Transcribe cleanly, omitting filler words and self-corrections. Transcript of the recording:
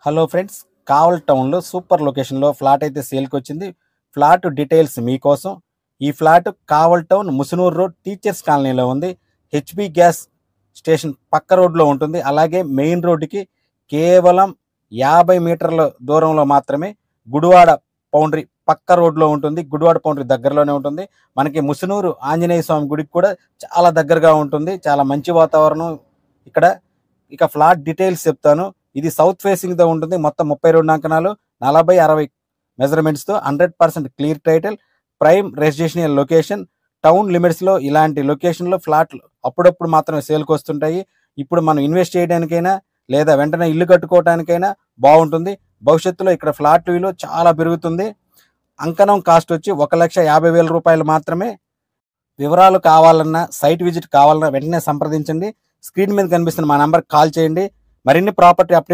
Hello friends, కావల్ టౌన్లో super లొకేషన్లో flat అయితే సేల్కి వచ్చింది. ఫ్లాట్ డీటెయిల్స్ మీకోసం. ఈ flat Kavali town Musunuru road teachers కాలనీలో ఉంది. హెచ్పి గ్యాస్ స్టేషన్ పక్క రోడ్లో ఉంటుంది. అలాగే మెయిన్ రోడ్డుకి కేవలం 50 మీటర్ల దూరంలో మాత్రమే గుడివాడ పౌండరీ పక్క రోడ్లో ఉంటుంది. గుడివాడ పౌండరీ దగ్గరలోనే ఉంటుంది. మనకి ముసునూరు ఆంజనేయ స్వామి గుడికి కూడా చాలా దగ్గరగా ఉంటుంది. చాలా మంచి వాతావరణం ఇక్కడ. ఇక ఫ్లాట్ డీటెయిల్స్ చెప్తాను. ఇది సౌత్ ఫేసింగ్తో ఉంటుంది. మొత్తం 32 అంకణాలు, 40-60 మెజర్మెంట్స్తో 100% clear title, prime residential location. Town లిమిట్స్లో ఇలాంటి లొకేషన్లో ఫ్లాట్లు అప్పుడప్పుడు మాత్రమే సేల్కి వస్తుంటాయి. ఇప్పుడు మనం ఇన్వెస్ట్ చేయడానికైనా లేదా వెంటనే ఇల్లు కట్టుకోవడానికైనా బాగుంటుంది. భవిష్యత్తులో ఇక్కడ ఫ్లాట్ విలువ చాలా పెరుగుతుంది. అంకణం కాస్ట్ వచ్చి 1,50,000 రూపాయలు మాత్రమే. వివరాలు కావాలన్నా, సైట్ విజిట్ కావాలన్నా వెంటనే సంప్రదించండి. స్క్రీన్ మీద కనిపిస్తున్న మా నంబర్కి కాల్ చేయండి. మరిన్ని ప్రాపర్టీ అప్డేట్